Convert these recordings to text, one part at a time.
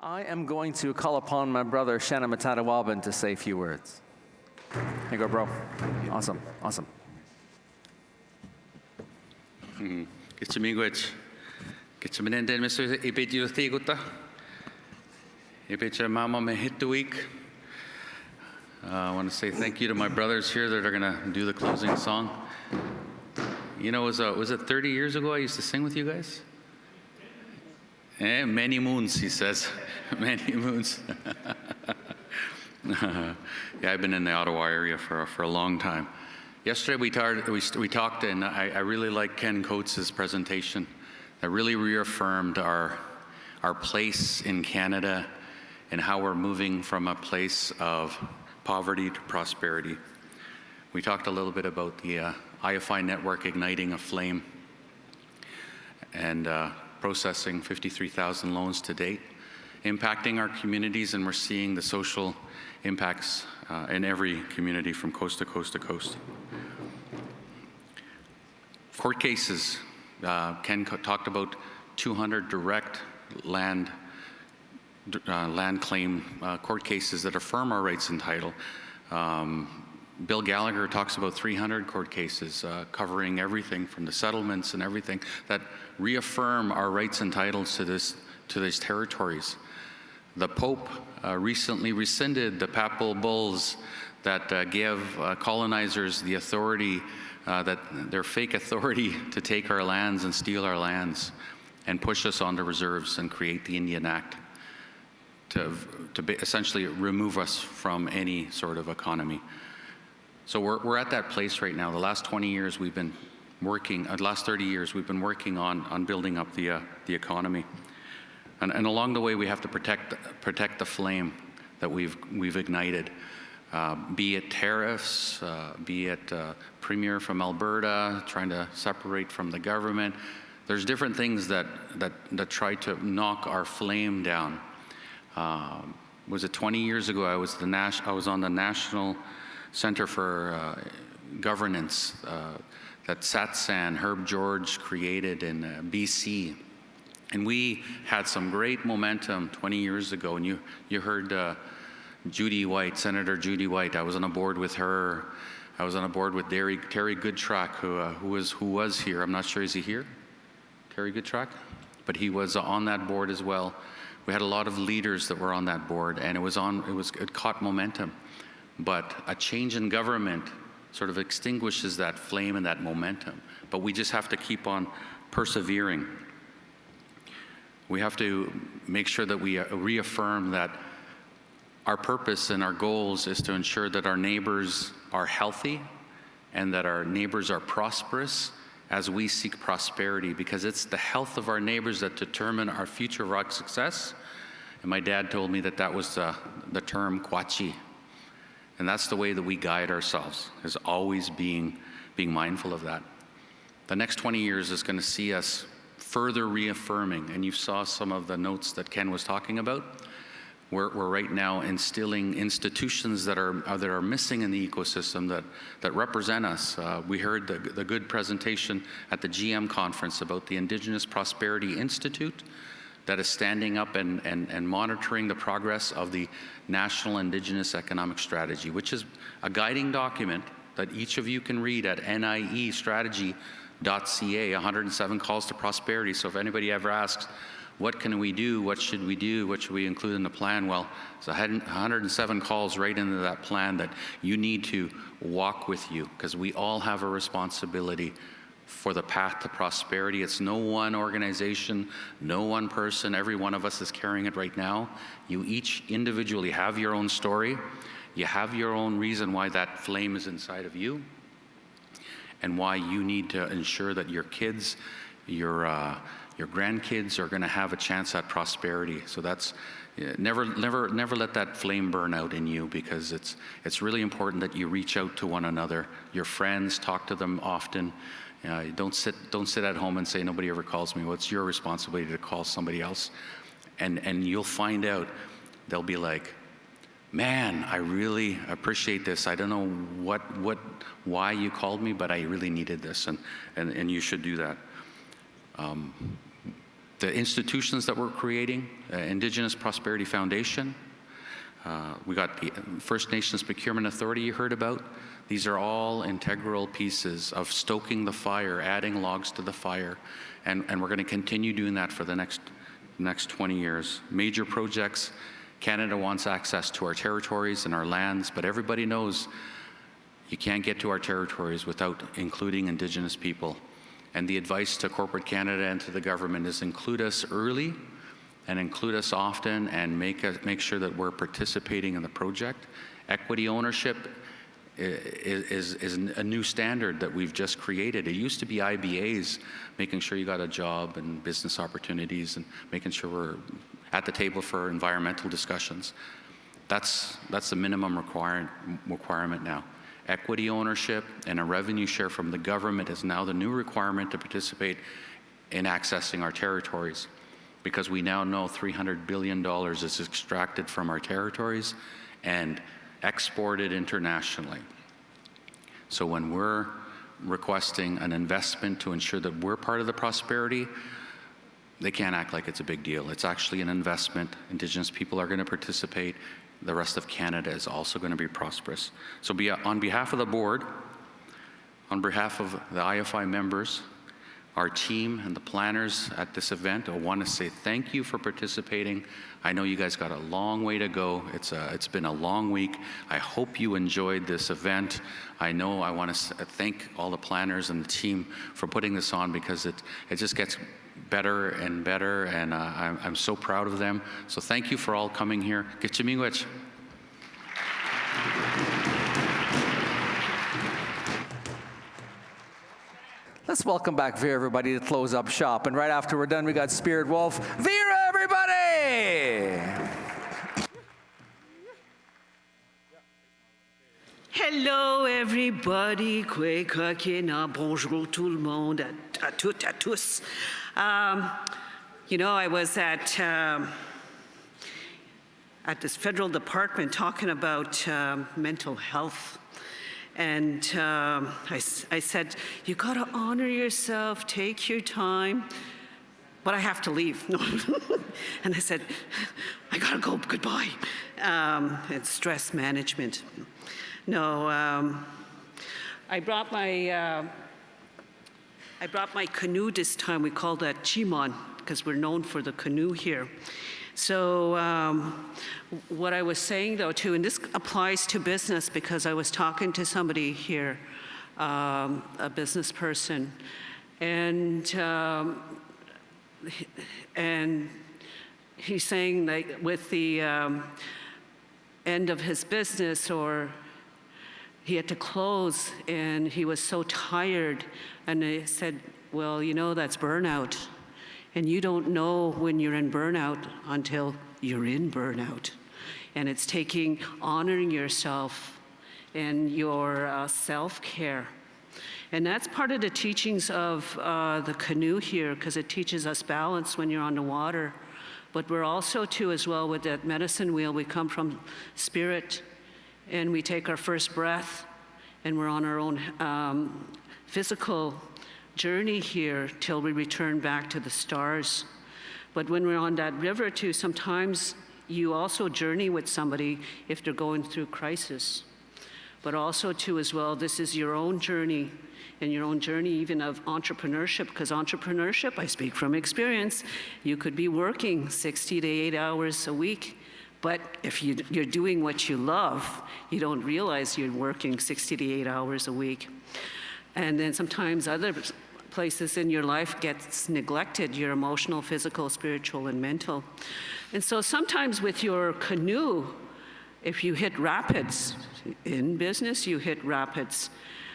I am going to call upon my brother Shannin Metatawabin to say a few words. Here you go, bro. Awesome, awesome. Kitsimigwech. Kitsiminen Mr. Ibit Thiguta. Ibit Mama Mehituik. I want to say thank you to my brothers here that are going to do the closing song. You know, was it 30 years ago I used to sing with you guys? Many moons, he says. Many moons. Yeah, I've been in the Ottawa area for a long time. Yesterday we talked, and I really liked Ken Coates' presentation. That really reaffirmed our place in Canada and how we're moving from a place of poverty to prosperity. We talked a little bit about the IFI network igniting a flame and processing 53,000 loans to date, impacting our communities, and we're seeing the social impacts in every community from coast to coast to coast. Court cases, Ken talked about 200 direct land claim court cases that affirm our rights and title. Bill Gallagher talks about 300 court cases covering everything from the settlements and everything that reaffirm our rights and titles to these territories. The Pope recently rescinded the papal bulls that gave colonizers the authority, that their fake authority to take our lands and steal our lands and push us onto reserves and create the Indian Act to essentially remove us from any sort of economy. So we're at that place right now. The last 20 years we've been working, the last 30 years we've been working on building up the economy. And along the way we have to protect the flame that we've ignited. Be it tariffs, be it Premier from Alberta trying to separate from the government. There's different things that try to knock our flame down. Was it 20 years ago I was on the National Center for Governance that Satsan, Herb George created in BC. And we had some great momentum 20 years ago. And you heard Judy White, Senator Judy White. I was on a board with her. I was on a board with Terry Goodtrack, who was here. I'm not sure, is he here? Terry Goodtrack? But he was on that board as well. We had a lot of leaders that were on that board, and it caught momentum. But a change in government sort of extinguishes that flame and that momentum. But we just have to keep on persevering. We have to make sure that we reaffirm that our purpose and our goals is to ensure that our neighbors are healthy and that our neighbors are prosperous as we seek prosperity, because it's the health of our neighbors that determine our future rock success. And my dad told me that was the term kwachi. And that's the way that we guide ourselves, is always being mindful of that. The next 20 years is going to see us further reaffirming, and you saw some of the notes that Ken was talking about. We're right now instilling institutions that are missing in the ecosystem that represent us. We heard the good presentation at the GM conference about the Indigenous Prosperity Institute that is standing up and monitoring the progress of the National Indigenous Economic Strategy, which is a guiding document that each of you can read at niestrategy.ca, 107 calls to prosperity. So if anybody ever asks, what can we do? What should we do? What should we include in the plan? Well, it's 107 calls right into that plan that you need to walk with you, because we all have a responsibility for the path to prosperity. It's no one organization, no one person. Every one of us is carrying it right now. You each individually have your own story. You have your own reason why that flame is inside of you, and why you need to ensure that your kids, your grandkids are going to have a chance at prosperity. So that's never let that flame burn out in you, because it's really important that you reach out to one another, your friends, talk to them often. Don't sit at home and say nobody ever calls me. Well, it's your responsibility to call somebody else, and you'll find out. They'll be like, man, I really appreciate this. I don't know why you called me, but I really needed this, and you should do that. the institutions that we're creating, Indigenous Prosperity Foundation. We got the First Nations Procurement Authority you heard about. These are all integral pieces of stoking the fire, adding logs to the fire, and we're going to continue doing that for the next 20 years. Major projects. Canada wants access to our territories and our lands, but everybody knows you can't get to our territories without including Indigenous people. And the advice to corporate Canada and to the government is include us early and include us often and make sure that we're participating in the project. Equity ownership is a new standard that we've just created. It used to be IBAs, making sure you got a job and business opportunities and making sure we're at the table for environmental discussions. That's the minimum requirement now. Equity ownership and a revenue share from the government is now the new requirement to participate in accessing our territories, because we now know $300 billion is extracted from our territories and exported internationally. So when we're requesting an investment to ensure that we're part of the prosperity, they can't act like it's a big deal. It's actually an investment. Indigenous people are going to participate. The rest of Canada is also going to be prosperous. So on behalf of the board, on behalf of the IFI members, our team and the planners at this event, I want to say thank you for participating. I know you guys got a long way to go. It's been a long week. I hope you enjoyed this event. I know I want to thank all the planners and the team for putting this on, because it just gets better and better, and I'm so proud of them. So thank you for all coming here. Kitchimingwich. Let's welcome back Vera, everybody, to close up shop. And right after we're done, we got Spiritwolf. Vera, everybody! Hello, everybody. Bonjour tout le monde, à toutes, à tous. You know, I was at this federal department talking about mental health. And I said, you gotta honor yourself, take your time, but I have to leave. And I said, I gotta go, goodbye. It's stress management. No, I brought my canoe this time. We call that chimon, because we're known for the canoe here. So what I was saying, though, too, and this applies to business, because I was talking to somebody here, a business person, and he's saying that with the end of his business, or he had to close, and he was so tired, and I said, well, you know, that's burnout. And you don't know when you're in burnout until you're in burnout. And it's honoring yourself and your self-care. And that's part of the teachings of the canoe here, because it teaches us balance when you're on the water. But we're also, too, as well, with that medicine wheel, we come from spirit, and we take our first breath, and we're on our own physical journey here till we return back to the stars. But when we're on that river too, sometimes you also journey with somebody if they're going through crisis. But also too, as well, this is your own journey, and your own journey even of entrepreneurship, because entrepreneurship, I speak from experience, you could be working 60 to 8 hours a week, but if you're doing what you love, you don't realize you're working 60 to 8 hours a week. And then sometimes other places in your life gets neglected, your emotional, physical, spiritual, and mental. And so sometimes with your canoe, if you hit rapids, in business you hit rapids.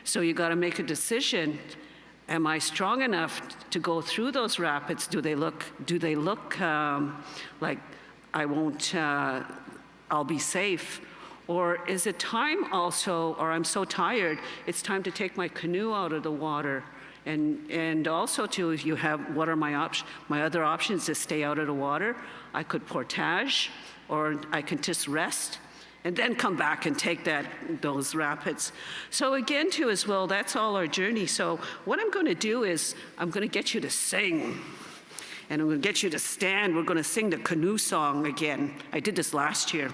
So you gotta make a decision. Am I strong enough to go through those rapids? Do they look like I won't, I'll be safe? Or is it time also, or I'm so tired, it's time to take my canoe out of the water? And also too, if you have, what are my other options to stay out of the water? I could portage, or I can just rest and then come back and take those rapids. So again too, as well, that's all our journey. So what I'm gonna do is, I'm gonna get you to sing. and I'm going to get you to stand. We're going to sing the canoe song again. I did this last year.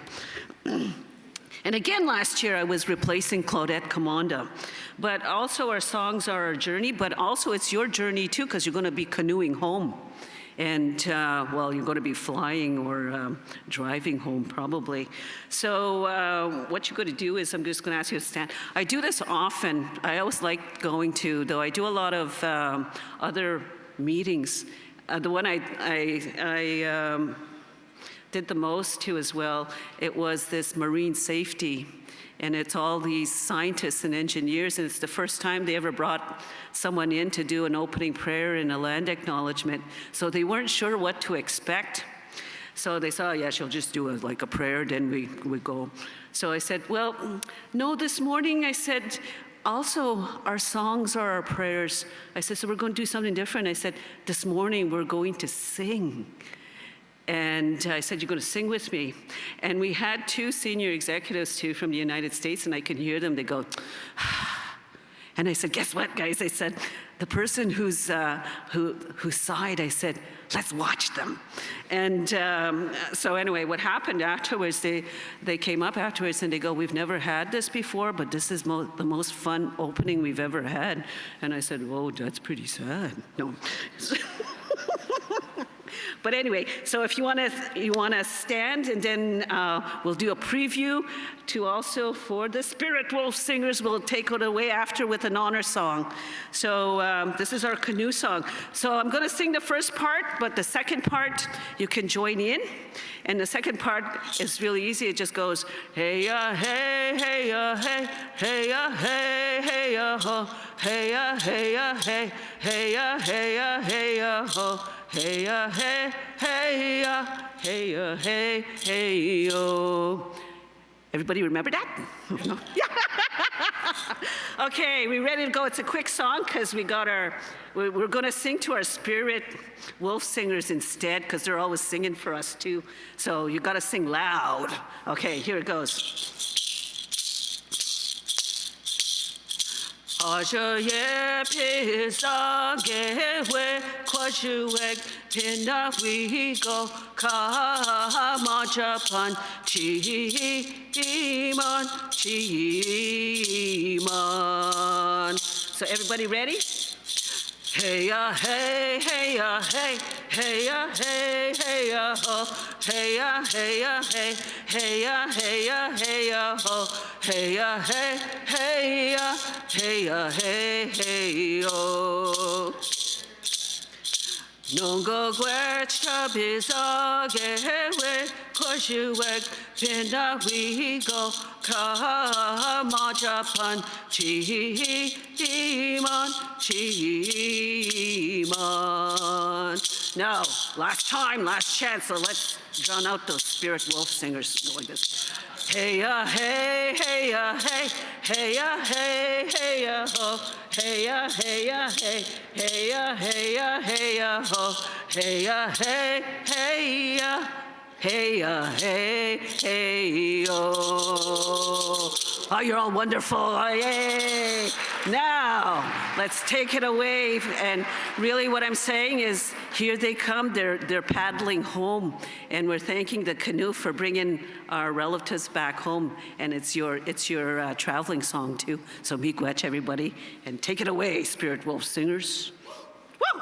And again, last year I was replacing Claudette Commanda. But also our songs are our journey, but also it's your journey too, because you're going to be canoeing home. And, well, you're going to be flying or driving home probably. So what you're going to do is I'm just going to ask you to stand. I do this often. I always like going to, though I do a lot of other meetings. The one I did the most to as well, it was this marine safety. And it's all these scientists and engineers, and it's the first time they ever brought someone in to do an opening prayer and a land acknowledgement. So they weren't sure what to expect. So they said, oh yeah, she'll just do like a prayer, then we go. So I said, well, no, this morning I said, also our songs are our prayers. I said, so we're going to do something different. I said, this morning we're going to sing. And I said, you're going to sing with me. And we had two senior executives too from the United States, and I could hear them, they go, and I said, guess what, guys? I said, the person who sighed, I said, let's watch them. And so anyway, what happened afterwards, they came up afterwards and they go, we've never had this before, but this is the most fun opening we've ever had. And I said, whoa, that's pretty sad. No. But anyway, so if you want to stand, and then we'll do a preview to also for the Spiritwolf Singers. We'll take it away after with an honor song. So this is our canoe song. So I'm going to sing the first part, but the second part you can join in. And the second part is really easy. It just goes, hey ya hey, hey ya hey, hey ya hey, hey ya ho, hey ya hey ya hey, hey ya hey ya hey ya ho. Hey ya hey, hey ya, hey ya hey, hey yo. Everybody remember that? No? Okay, we ready to go? It's a quick song because we're going to sing to our Spiritwolf Singers instead, because they're always singing for us too. So you got to sing loud. Okay, here it goes. 아저의 비싸게 왜 과주액 빛나 위고 가마잡한 지만. So everybody ready? Hey ya hey, hey ya hey, hey ya hey, hey ya ho, hey ya hey ya hey, hey ya hey ya hey ya ho, hey ya hey, hey ya hey ya hey, hey yo. 농거 괴차 비싸게 왜 거시weg 빛나 위고 가마잡한 지만. Now, last time, last chance, so let's drown out those Spiritwolf Singers. Go like this. Hey ya hey, hey ya hey, hey ya hey, hey ya ho, hey ya hey ya hey, hey ya hey ya hey ya ho, hey ya hey, hey ya, hey ya hey, hey yo. Oh, you're all wonderful. Oh, yay. Now, let's take it away. And really what I'm saying is, here they come. They're paddling home. And we're thanking the canoe for bringing our relatives back home. And it's your traveling song, too. So miigwech, everybody. And take it away, Spiritwolf Singers. Woo!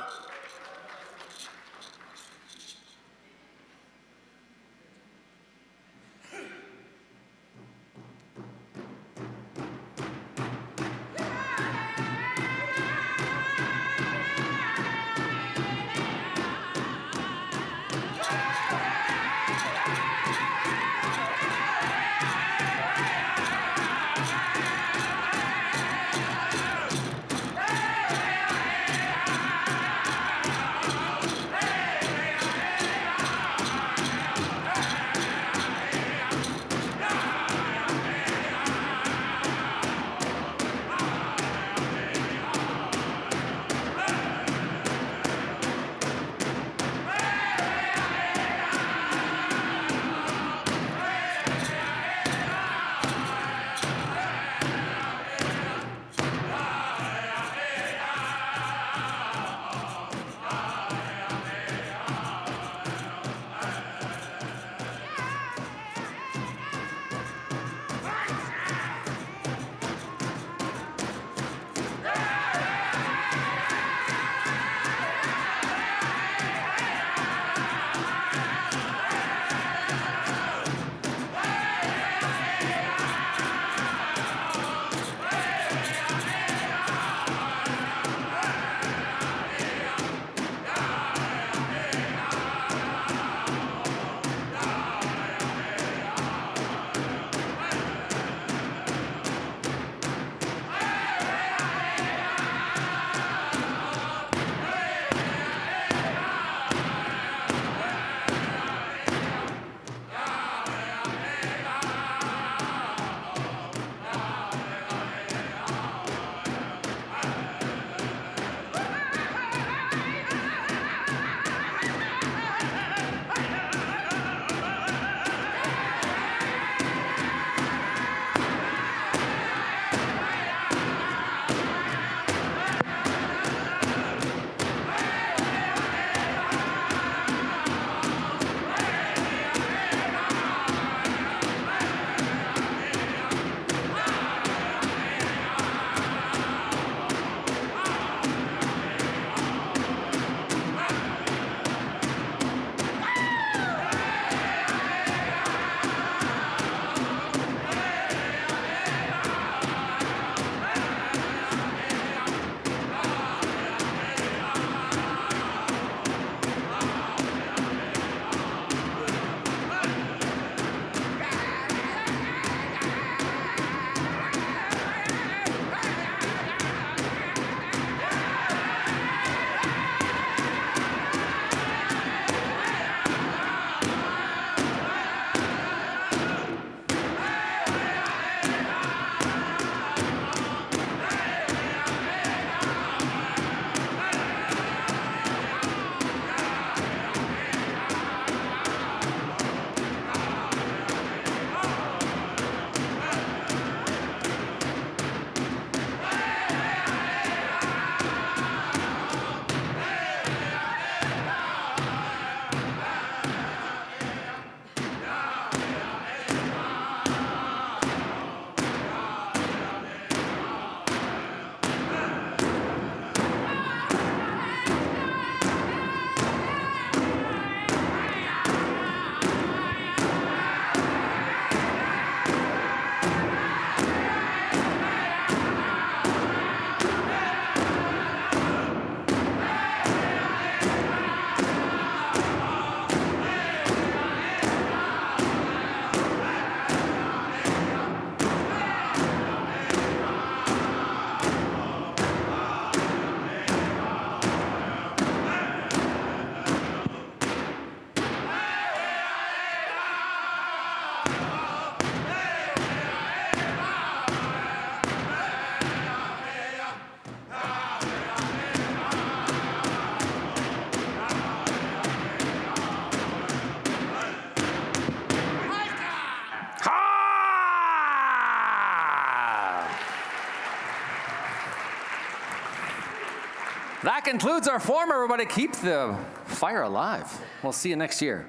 concludes our forum, everybody. Keep the fire alive. We'll see you next year.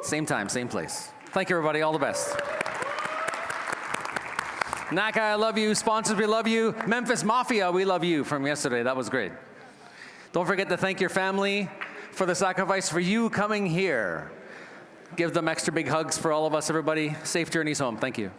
Same time, same place. Thank you, everybody. All the best. NACA, I love you. Sponsors, we love you. Memphis Mafia, we love you from yesterday. That was great. Don't forget to thank your family for the sacrifice for you coming here. Give them extra big hugs for all of us, everybody. Safe journeys home. Thank you.